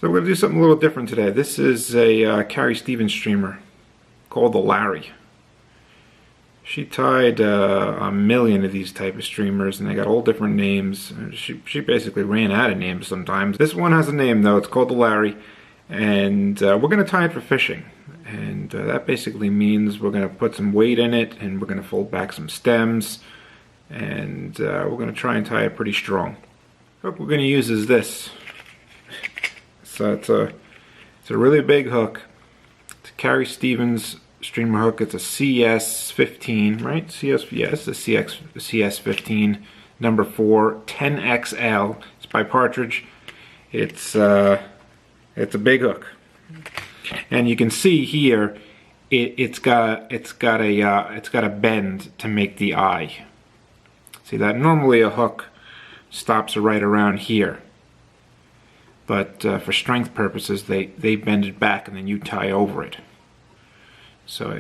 So we're going to do something a little different today. This is a Carrie Stevens streamer called the Larry. She tied a million of these type of streamers, and they got all different names. She basically ran out of names sometimes. This one has a name though. It's called the Larry, and we're going to tie it for fishing. And that basically means we're going to put some weight in it, and we're going to fold back some stems, and we're going to try and tie it pretty strong. The hook we're going to use is this. So it's a really big hook. It's a Carrie Stevens streamer hook. It's a CS15, right? Yes, it's a CS15 number 4 10XL. It's by Partridge. It's a big hook, and you can see here it's got a bend to make the eye. See that? Normally a hook stops right around here. But for strength purposes, they bend it back and then you tie over it. So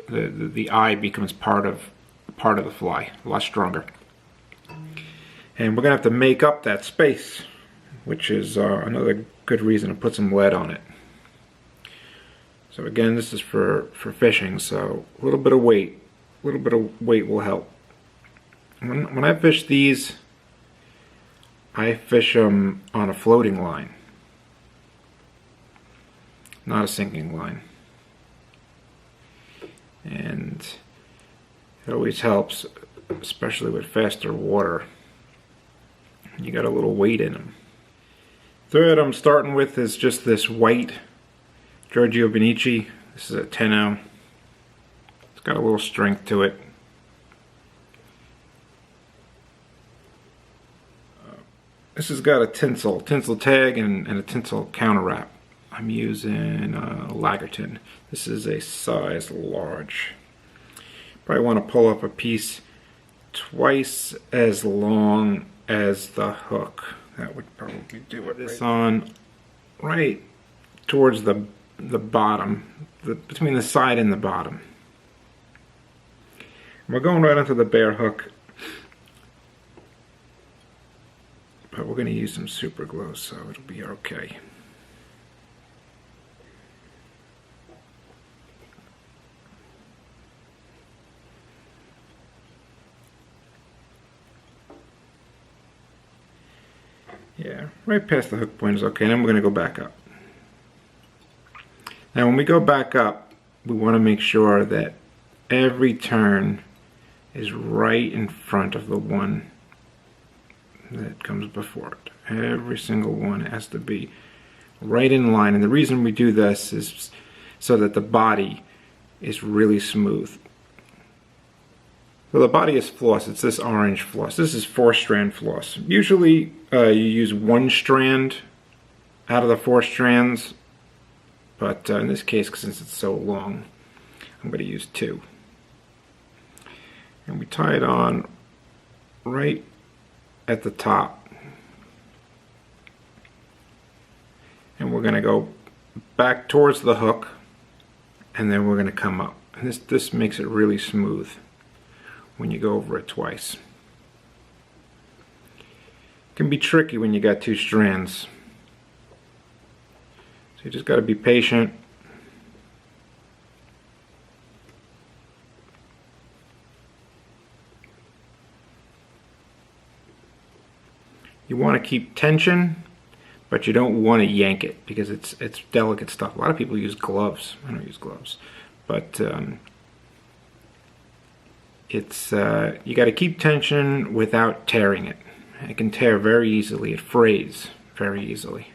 the eye becomes part of the fly, a lot stronger. And we're gonna have to make up that space, which is another good reason to put some lead on it. So again, this is for fishing, so a little bit of weight will help. When I fish these, I fish them on a floating line, not a sinking line. And it always helps, especially with faster water. You got a little weight in them. Thread I'm starting with is just this white Giorgio Benici. This is a 10-0. It's got a little strength to it. This has got a tinsel tag and a tinsel counter wrap. I'm using Lagerton. This is a size large. Probably want to pull up a piece twice as long as the hook. That would probably do it. This on right towards the bottom, between the side and the bottom. We're going right onto the bare hook, but we're going to use some super glue, so it'll be okay. Yeah, right past the hook point is okay, and then we're going to go back up. Now when we go back up, we want to make sure that every turn is right in front of the one that comes before it. Every single one has to be right in line, and the reason we do this is so that the body is really smooth. So the body is floss. It's this orange floss. This is 4-strand floss. Usually you use 1 strand out of the 4 strands, but in this case, since it's so long, I'm going to use 2. And we tie it on right at the top. And we're going to go back towards the hook, and then we're going to come up. And this makes it really smooth when you go over it twice. It can be tricky when you got 2 strands. So you just got to be patient. You want to keep tension, but you don't want to yank it because it's delicate stuff. A lot of people use gloves. I don't use gloves, but you got to keep tension without tearing it. It can tear very easily. It frays very easily.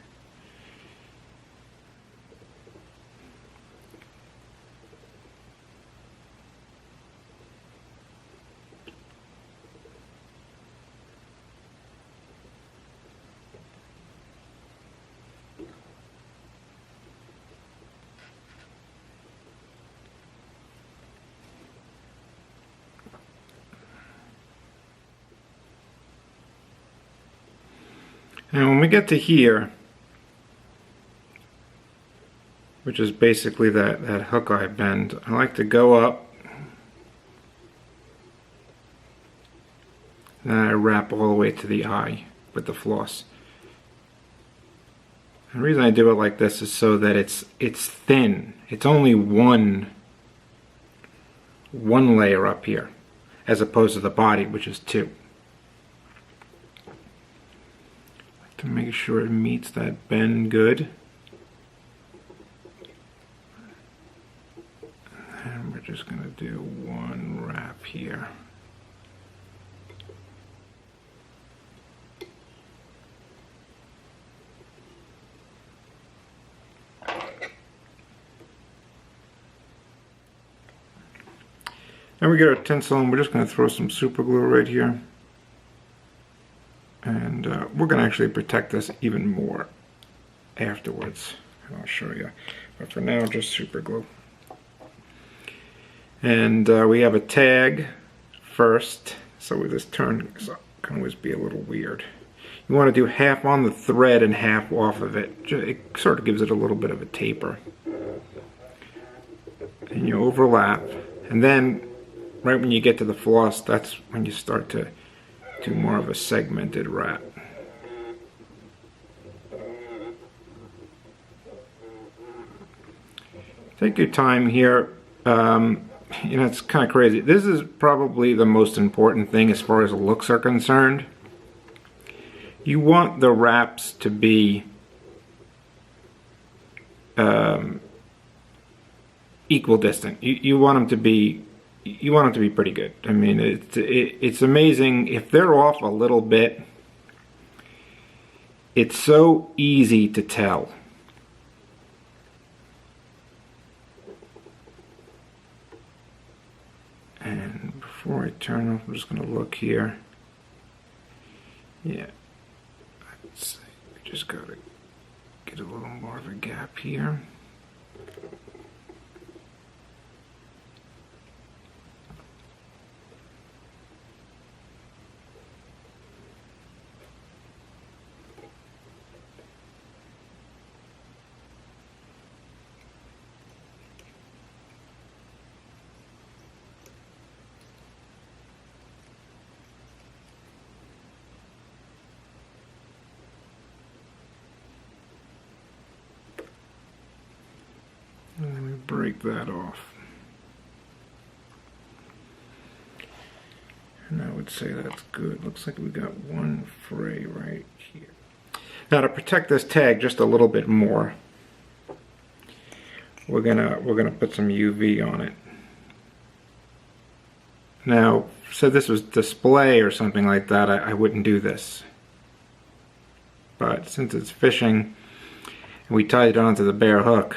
And when we get to here, which is basically that hook eye bend, I like to go up, and then I wrap all the way to the eye with the floss. The reason I do it like this is so that it's thin. It's only one layer up here, as opposed to the body, which is two. To make sure it meets that bend good. And we're just going to do one wrap here. Then we get our tinsel, and we're just going to throw some super glue right here. And we're going to actually protect this even more afterwards. I'll show you. But for now, just super glue. And we have a tag first. So with this turn, so it can always be a little weird. You want to do half on the thread and half off of it. It sort of gives it a little bit of a taper. And you overlap. And then, right when you get to the floss, that's when you start to do more of a segmented wrap. Take your time here. You know, it's kind of crazy. This is probably the most important thing as far as looks are concerned. You want the wraps to be equal distant. You want them to be pretty good. I mean, it's amazing if they're off a little bit. It's so easy to tell. And before I turn off, I'm just going to look here. Yeah, let's see. We just got to get a little more of a gap here. And then we break that off. And I would say that's good. Looks like we got one fray right here. Now to protect this tag just a little bit more, we're gonna put some UV on it. Now, so this was display or something like that, I wouldn't do this. But since it's fishing, and we tied it onto the bare hook,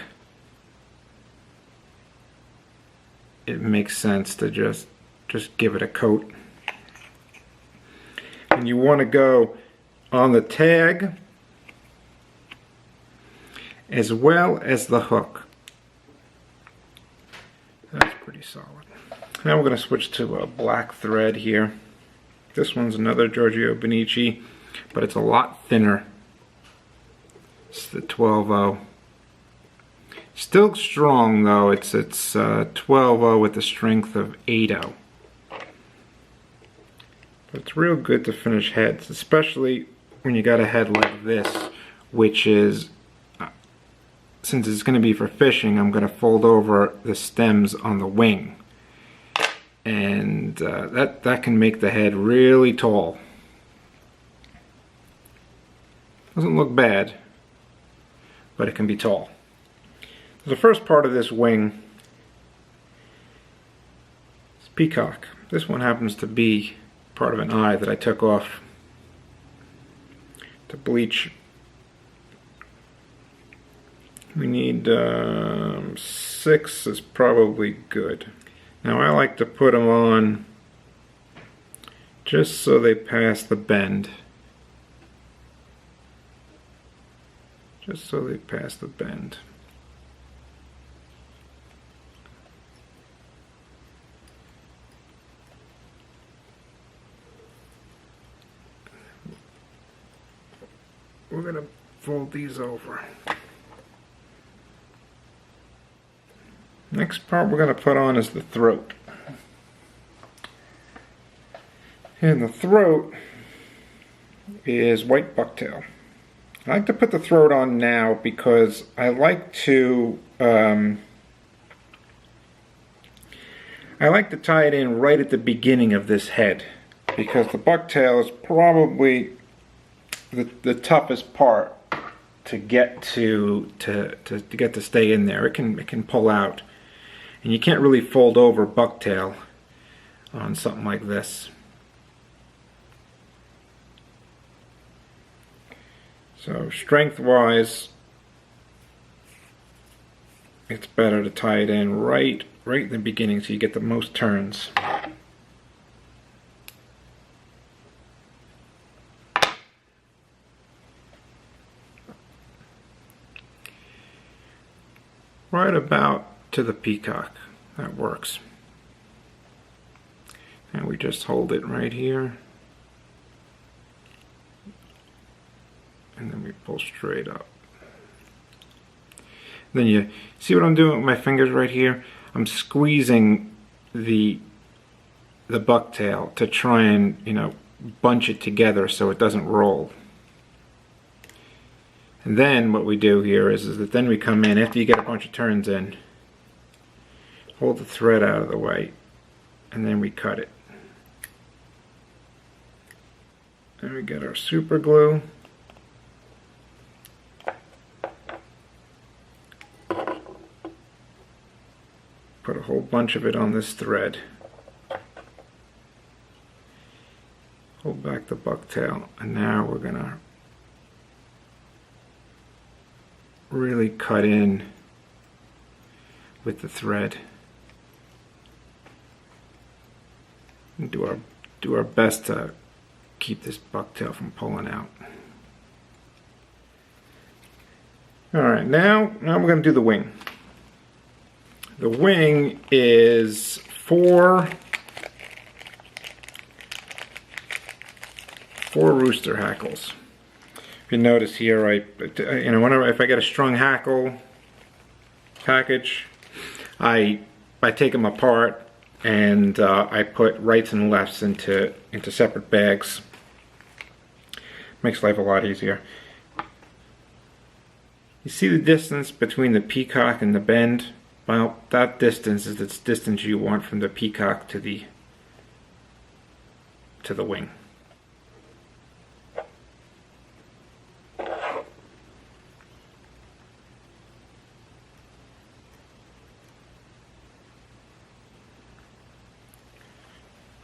it makes sense to just give it a coat. And you want to go on the tag as well as the hook. That's pretty solid. Now we're going to switch to a black thread here. This one's another Giorgio Benici, but it's a lot thinner. It's the 12-0. Still strong though. It's 12-0 with the strength of 8-0. But it's real good to finish heads, especially when you got a head like this, which is, since it's going to be for fishing, I'm going to fold over the stems on the wing, and that can make the head really tall. Doesn't look bad, but it can be tall. The first part of this wing is peacock. This one happens to be part of an eye that I took off to bleach. We need 6 is probably good. Now I like to put them on just so they pass the bend. Just so they pass the bend. We're going to fold these over. Next part we're going to put on is the throat. And the throat is white bucktail. I like to put the throat on now because I like to tie it in right at the beginning of this head, because the bucktail is probably the toughest part to get to stay in there. It can pull out, and you can't really fold over bucktail on something like this. So strength-wise, it's better to tie it in right in the beginning so you get the most turns. Right about to the peacock. That works. And we just hold it right here. And then we pull straight up. Then you see what I'm doing with my fingers right here? I'm squeezing the bucktail to try and, you know, bunch it together so it doesn't roll. And then what we do here is that then we come in, after you get a bunch of turns in, hold the thread out of the way, and then we cut it. Then we get our super glue. Put a whole bunch of it on this thread. Hold back the bucktail, and now we're gonna really cut in with the thread. And do our best to keep this bucktail from pulling out. All right, now we're gonna do the wing. The wing is four rooster hackles. If you notice here, whenever if I get a strung hackle package, I take them apart and I put rights and lefts into separate bags. Makes life a lot easier. You see the distance between the peacock and the bend? Well, that distance is the distance you want from the peacock to the wing.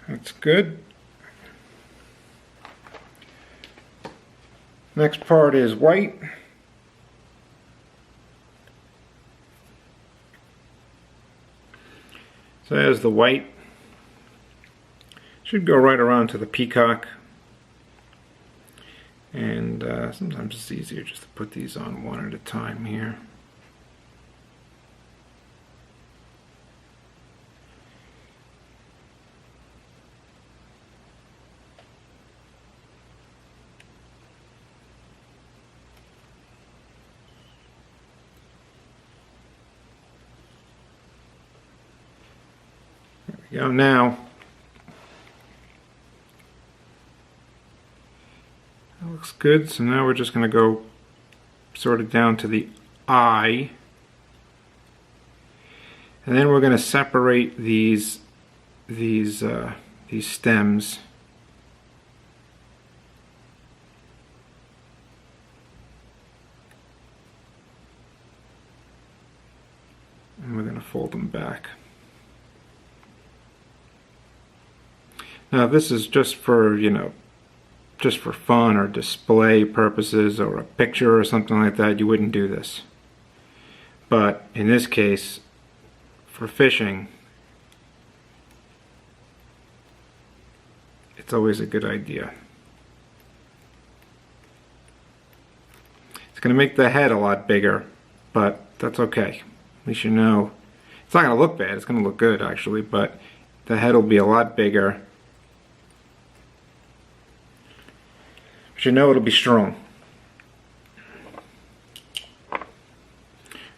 That's good. Next part is white. So there's the white. Should go right around to the peacock. And sometimes it's easier just to put these on one at a time here. There we go. Now, that looks good. So now we're just going to go sort of down to the eye. And then we're going to separate these stems. And we're going to fold them back. Now this is just for, just for fun or display purposes or a picture or something like that. You wouldn't do this. But in this case, for fishing, it's always a good idea. It's going to make the head a lot bigger, but that's okay. At least you know. It's not going to look bad. It's going to look good, actually, but the head will be a lot bigger. But you know it'll be strong.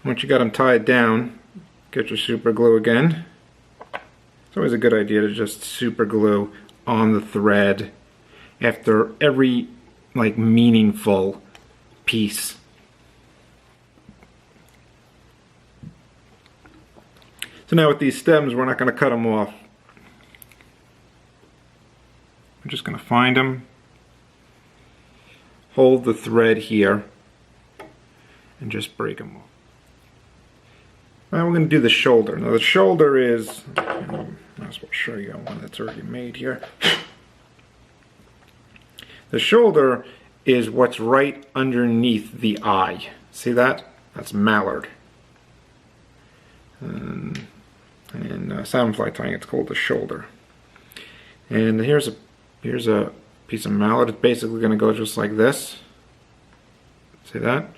Once you got them tied down, get your super glue again. It's always a good idea to just super glue on the thread after every meaningful piece. So now with these stems, we're not going to cut them off. We're just going to find them, hold the thread here, and just break them off. Now we're going to do the shoulder. Now the shoulder is, might as well show you one that's already made here. The shoulder is what's right underneath the eye. See that? That's mallard. And salmonfly tying, it's called the shoulder. And here's a piece of mallard. It's basically going to go just like this. See that?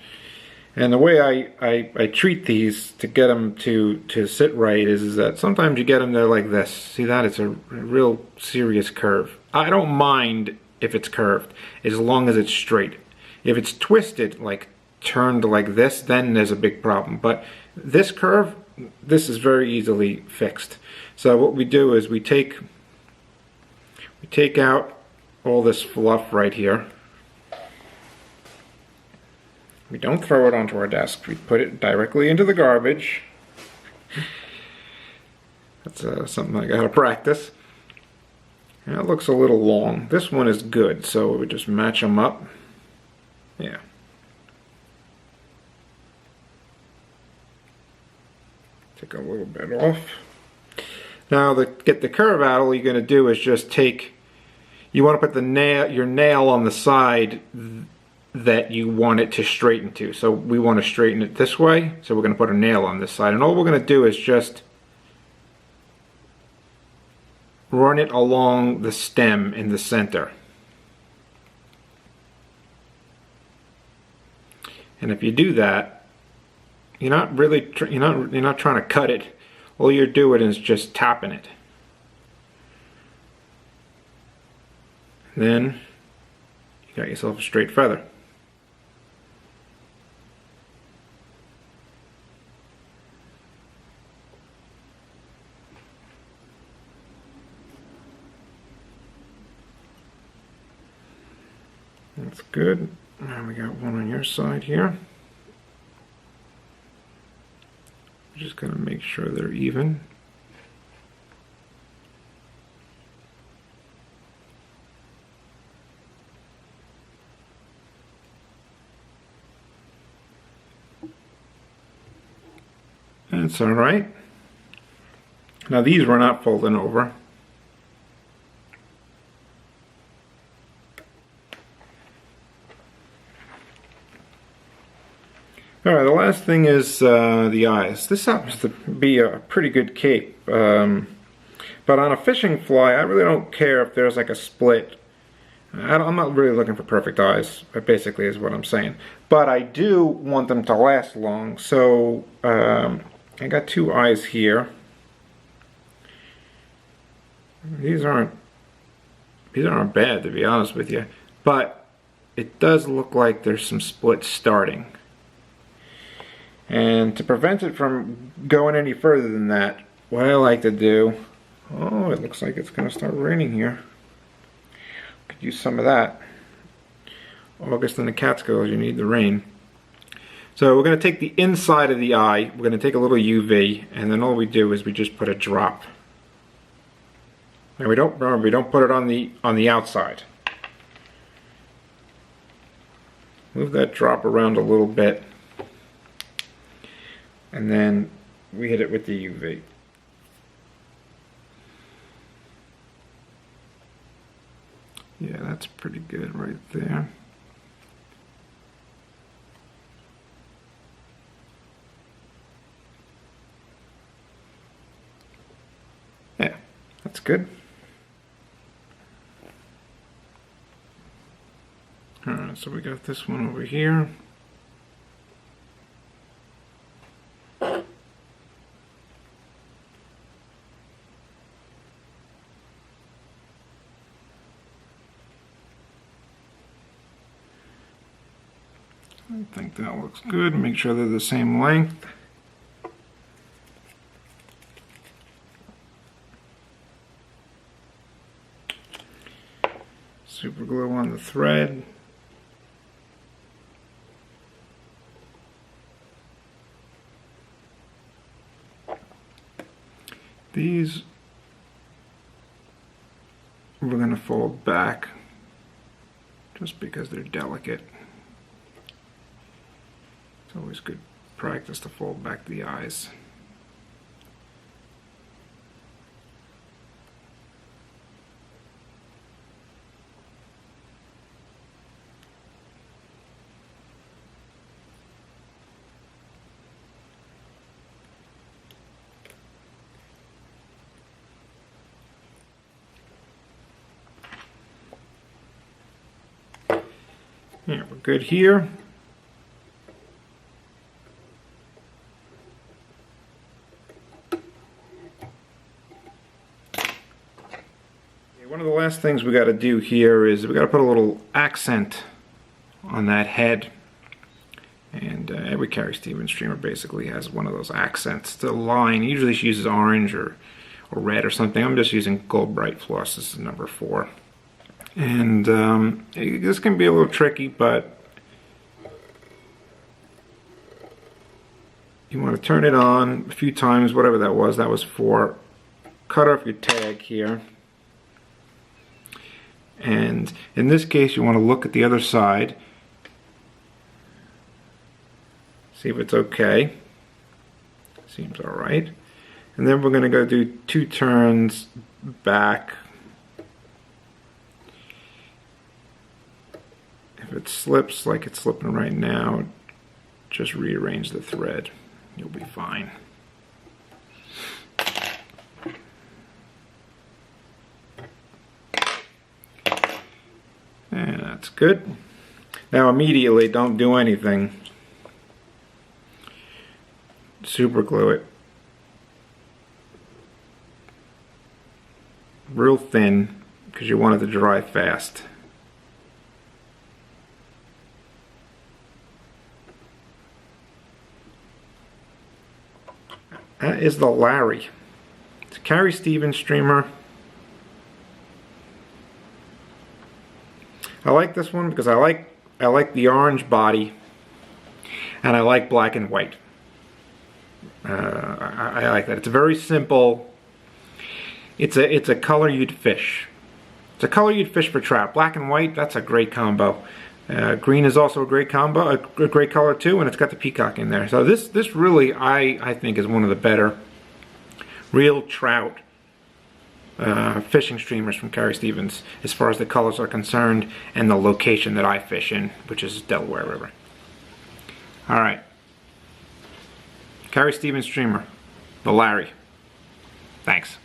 And the way I treat these to get them to sit right is that sometimes you get them there like this. See that? It's a real serious curve. I don't mind if it's curved as long as it's straight. If it's twisted, like turned like this, then there's a big problem. But this curve, this is very easily fixed. So what we do is we take out all this fluff right here. We don't throw it onto our desk. We put it directly into the garbage. That's something I gotta practice. And it looks a little long. This one is good, so we just match them up. Yeah. Take a little bit off. Now to get the curve out, all you're going to do is just you want to put your nail on the side that you want it to straighten to. So we want to straighten it this way, so we're going to put a nail on this side. And all we're going to do is just run it along the stem in the center. And if you do that, you're not trying to cut it. All you're doing is just tapping it. Then you got yourself a straight feather. That's good. Now we got one on your side here. Just gonna make sure they're even. That's all right. Now these were not folding over. Alright, the last thing is the eyes. This happens to be a pretty good cape. But on a fishing fly, I really don't care if there's like a split. I'm not really looking for perfect eyes, basically is what I'm saying. But I do want them to last long, so I got two eyes here. These aren't bad, to be honest with you. But it does look like there's some splits starting. And to prevent it from going any further than that, what I like to do, oh, it looks like it's going to start raining here. Could use some of that. August in the Catskills, you need the rain. So we're going to take the inside of the eye, we're going to take a little UV, and then all we do is we just put a drop. Now we don't put it on the outside. Move that drop around a little bit. And then we hit it with the UV. Yeah, that's pretty good right there. Yeah, that's good. Alright, so we got this one over here. I think that looks good. Make sure they're the same length. Super glue on the thread. These we're going to fold back just because they're delicate. It's always good practice to fold back the eyes. Yeah, we're good here. One of the last things we got to do here is we got to put a little accent on that head. And every Carrie Stevens streamer basically has one of those accents. The line, usually she uses orange or red or something. I'm just using Gold Bright Floss. This is number 4. And this can be a little tricky, but you want to turn it on a few times, whatever that was. That was 4. Cut off your tag here. And in this case, you want to look at the other side. See if it's okay. Seems all right. And then we're going to go do 2 turns back. If it slips like it's slipping right now, just rearrange the thread. You'll be fine. And that's good. Now immediately, don't do anything. Super glue it. Real thin, because you want it to dry fast. That is the Larry. It's a Carrie Stevens streamer. I like this one because I like the orange body, and I like black and white. I like that. It's very simple. It's a color you'd fish. It's a color you'd fish for trout. Black and white, that's a great combo. Green is also a great combo, a great color too, and it's got the peacock in there. So this really, I think, is one of the better real trout fishing streamers from Carrie Stevens as far as the colors are concerned and the location that I fish in, which is Delaware River. All right. Carrie Stevens streamer, the Larry. Thanks.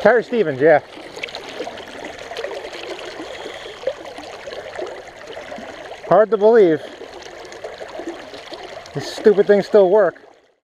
Carrie Stevens, yeah. Hard to believe these stupid things still work.